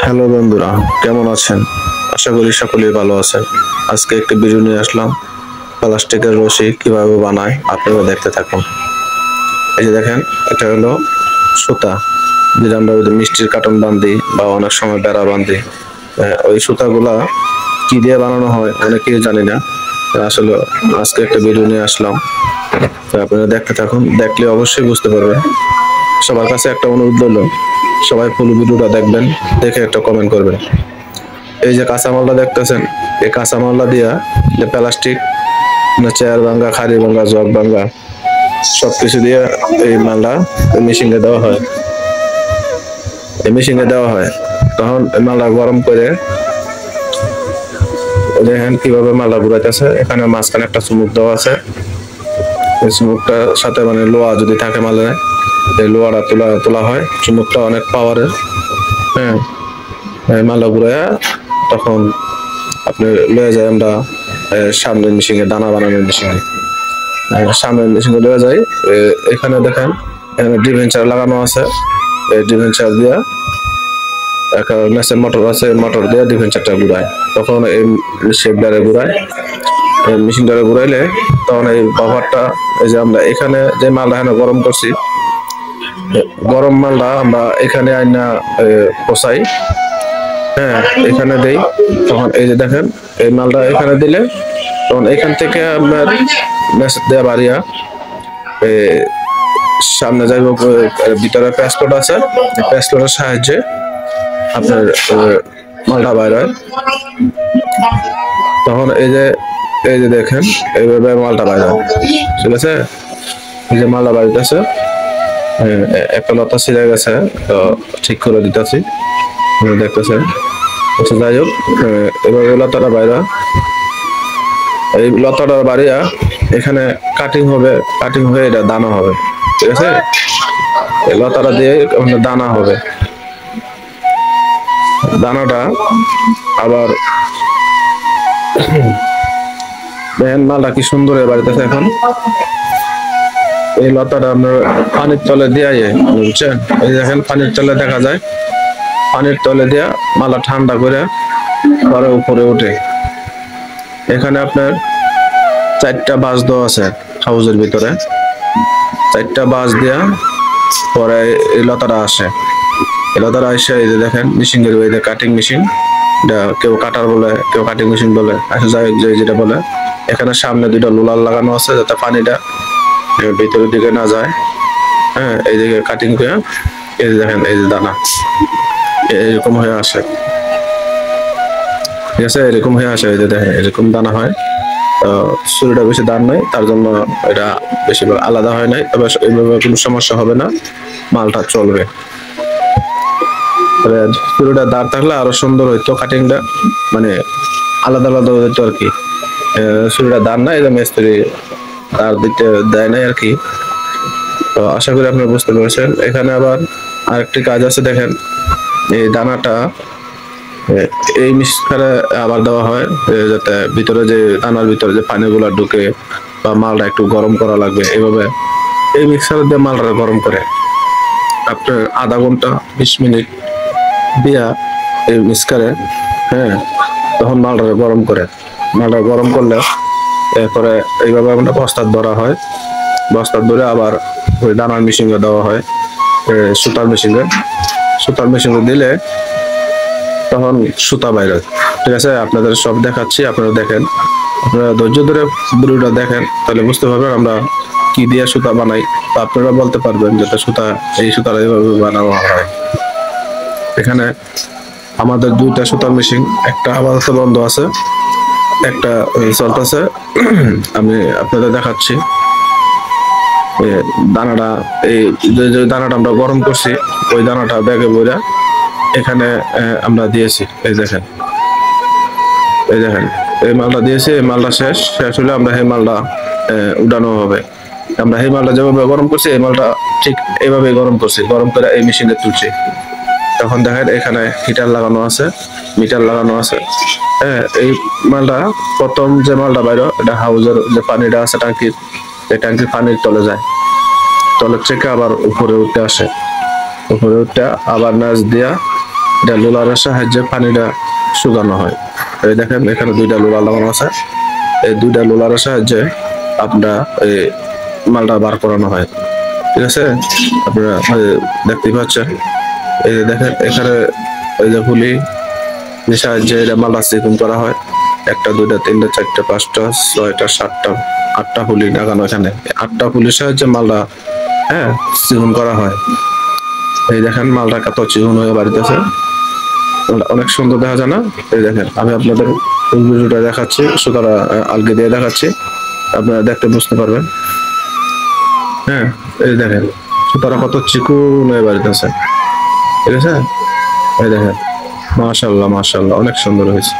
Hello বন্ধুরা, কেমন আছেন? আশা করি সকলেই ভালো আছেন। আজকে একটি ভিডিও নিয়ে আসলাম, প্লাস্টিকের রশি কিভাবে বানায় আপনারা দেখতে থাকুন। এই যে দেখেন, এটা হলো সুতা, যেটা আমরা মিষ্টির কার্টন বান্ধি বা অনেক সময় বেড়া বান্ধি। ওই সুতাগুলা কি দিয়ে বানানো হয় অনেকেই জানি না। আসলে আজকে একটা ভিডিও নিয়ে আসলাম, তো আপনারা দেখতে থাকুন, দেখলে অবশ্যই বুঝতে পারবেন। সবার কাছে একটা অনুরোধ হলো, সবাই ফুল ভিডিওটা দেখবেন, দেখে একটা কমেন্ট করবেন। এই যে কাঁচামালটা দেখতেছেন, এই কাঁচামালটা দিয়া যে প্লাস্টিক, চেয়ার ভাঙ্গা, খাড়ি ভাঙ্গা, জগ ভাঙ্গা সবকিছু দিয়ে এই মালটা মেশিনে দেওয়া হয়। এই মেশিনে দেওয়া হয়, তখন এই মালটা গরম করে দেখেন কিভাবে মালটা ঘুরাইতেছে। এখানে মাঝখানে একটা চুমুক দেওয়া আছে, এই চুমুকটার সাথে মানে লোহা যদি থাকে মালে, এই লোহাটা তোলা হয়। চুমুকটা অনেক পাওয়ারের। হ্যাঁ, এই মালটা ঘুরাইয়া তখন আপনি লয়ে যায় আমরা সামনের মেশিনে, দানা বানানোর মেশিনে, সামনের মেশিনে লয়ে যাই। এখানে দেখেন, এখানে ডিভেঞ্চার লাগানো আছে। এই ডিভেঞ্চার দিয়া একটা মেশিন মোটর আছে, মোটর দিয়ে ডিভেঞ্চারটা ঘুরায়, তখন এই শেপডারে ঘুরায়। এই মেশিনটারে ঘুরাইলে তখন এই বাফারটা, এই যে আমরা এখানে যে মালটা এখানে গরম করছি, গরম মালটা আমরা এখানে আইনা পচাই। হ্যাঁ, এখানে দেই, তখন এই যে দেখেন এই মালটা এখানে দিলে তখন এখান থেকে আপনার মেসেজ দেওয়া বাড়িয়া সামনে যাইব। ভিতরে প্যাসপোর্ট আছে, প্যাসপোর্টের সাহায্যে আপনার মালটা বাইর হয়। তখন এই যে দেখেন এইভাবে মালটা বাইর হয়, ঠিক আছে। এই যে মালটা বাড়িতেছে, একটা লতা ছিঁড়ে গেছে, তো ঠিক করে দিতেছি, দেখতেছেন। আচ্ছা, যাই হোক, এভাবে লতাটা বাইরা, এই লতাটার বাড়িয়া এখানে কাটিং হবে, কাটিং হয়ে এটা দানা হবে, ঠিক আছে। এই লতাটা দিয়ে দানা হবে। দানাটা আবার দেখেন মালটা কি সুন্দর বাড়িতেছে। এখন এই লতাটা আপনার পানির তলে দিয়ে, বুঝছেন, এই দেখেন পানির তলে দেখা যায়, পানির তলে দিয়া মালা ঠান্ডা করে পরে উপরে উঠে। এখানে আপনার 4টা বাঁশ দেওয়া আছে হাউজের ভিতরে, 4টা বাঁশ দিয়া পরে এই লতাটা আসে। এই লতাটা আসে, এই যে দেখেন মেশিনের, এই যে কাটিং মেশিন, এটা কেউ কাটার বলে, কেউ কাটিং মেশিন বলে, আসলে যাই হোক যেটা বলে। এখানে সামনে 2টা লোলার লাগানো আছে, যাতে পানিটা ভিতরের দিকে না যায়। হ্যাঁ, এইদিকে কাটিং করে, এই যে দেখেন এই যে দানা এরকম হয়ে আসে, ঠিক আছে, এরকম হয়ে আসে। এই যে দেখেন এরকম দানা হয়। ছুরিটা বেশি দান নাই, তার জন্য এটা বেশি আলাদা হয় নাই, তবে এইভাবে কোনো সমস্যা হবে না, মালটা চলবে। ছুরিটা দাঁড় থাকলে আরো সুন্দর হইতো কাটিংটা, মানে আলাদা আলাদা হইতো আর কি। ছুরিটা দাঁড় নাই, এটা মিস্ত্রি দাঁড় দিতে দেয় নাই আর কি। তো আশা করি আপনারা বুঝতে পেরেছেন। এখানে আবার আরেকটি কাজ আছে, দেখেন এই দানাটা এই মিক্সারে আবার দেওয়া হয়, যাতে ভিতরে যে দানার ভিতরে যে পানিগুলা ঢুকে বা মালটা একটু গরম করা লাগবে, এইভাবে এই মিক্সারে দিয়ে মালটা গরম করে আপনার আধা ঘন্টা 20 মিনিট দিয়া এই মিক্সারে। হ্যাঁ, তখন মালটা গরম করে, মালটা গরম করলে এরপরে এইভাবে আমরা বস্তার ধরা হয়, বস্তার ধরে আবার ওই দানার মেশিনে দেওয়া হয়, সুতার মেশিনে। সুতার মেশিনে দিলে তখন সুতা বাইরে, ঠিক আছে। আপনাদের সব দেখাচ্ছি, আপনারা দেখেন, আপনারা ধৈর্য ধরে ভিডিওটা দেখেন, তাহলে বুঝতে পারবেন আমরা কি দিয়ে সুতা বানাই, তো আপনারা বলতে পারবেন যেটা সুতা, এই সুতাটা এইভাবে বানানো হয়। এখানে আমাদের 2টা সুতার মেশিন, একটা আপাতত বন্ধ আছে, একটা চলতেছে। আমি আপনাদের দেখাচ্ছি দানাটা, এই যে দানাটা আমরা গরম করছি, ওই দানাটা ব্যাগে বইরা এখানে আমরা দিয়েছি। এই দেখেন, এই দেখেন এই মালটা দিয়েছি, এই মালটা শেষ হলে আমরা এই মালটা উঠানো হবে। আমরা এই মালটা যেভাবে গরম করছি, এই মালটা ঠিক এইভাবে গরম করছি, গরম করে এই মেশিনে তুলছি। তখন দেখেন এখানে হিটার লাগানো আছে, মিটার লাগানো আছে। হ্যাঁ, এই মালটা প্রথম যে মালটা বাইরে, এটা হাউজের যে পানিটা আছে ট্যাঙ্কির, এই ট্যাঙ্কির পানির তলে যায়, তলের থেকে আবার উপরে উঠে আসে, উপরে উঠে আবার নাচ দিয়া এটা লোলারের সাহায্যে পানিটা শুকানো হয়। এই দেখেন এখানে দুইটা লোলার লাগানো আছে, এই দুইটা লোলারের সাহায্যে আপনারা এই মালটা বার করানো হয়। ঠিক আছে, আপনারা দেখতেই পাচ্ছেন। এই যে দেখেন এখানে এই যে পুলি সাহায্যে এটা মালটা চিকুন করা হয়। একটা, দুইটা, তিনটা, চারটা, পাঁচটা, ছয়টা, সাতটা, আটটা পুলি লাগানো এখানে। আটটা পুলির সাহায্যে মালটা চিকুন করা হয়। এই দেখেন মালটা কত চিকুন হয়ে বাড়িতেছে, অনেক সুন্দর দেখা যায় না? এই দেখেন আমি আপনাদের ভিডিওটা দেখাচ্ছি, সুতরাং আলগে দিয়ে দেখাচ্ছি, আপনারা দেখতে বুঝতে পারবেন। হ্যাঁ, এই দেখেন সুতরাং কত চিকুন হয়ে বাড়িতেছে। ঠিক আছে, এই দেখেন মাশাআল্লাহ মাশাআল্লাহ অনেক সুন্দর হয়েছে।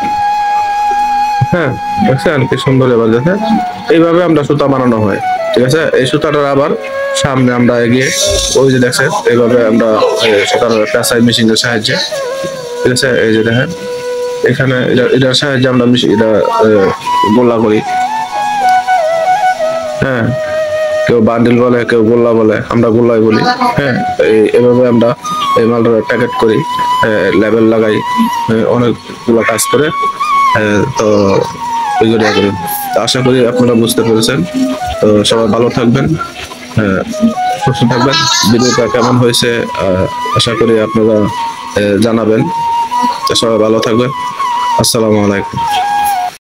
হ্যাঁ, দেখছেন কি সুন্দর এবার দেখেন। এইভাবে আমরা সুতা বানানো হয়। ঠিক আছে, এই সুতাটার আবার সামনে আমরা এগিয়ে ওই যে দেখছেন এইভাবে আমরা সুতার পেঁচাই মেশিনের সাহায্যে। ঠিক আছে, এই যে দেখেন এখানে এটার সাহায্যে আমরা এটা গোল্লা করি। হ্যাঁ, কেউ বান্ডিল বলে, কেউ গোল্লা বলে, আমরা গোল্লাই বলি। হ্যাঁ, এভাবে আমরা এই মালটা প্যাকেট করি, লেবেল লাগাই, অনেকগুলো কাজ করে। তো ওইগুলো করি। তো আশা করি আপনারা বুঝতে পেরেছেন। তো সবাই ভালো থাকবেন, সুস্থ থাকবেন। ভিডিওটা কেমন হয়েছে আশা করি আপনারা জানাবেন। তো সবাই ভালো থাকবেন। আসসালামু আলাইকুম।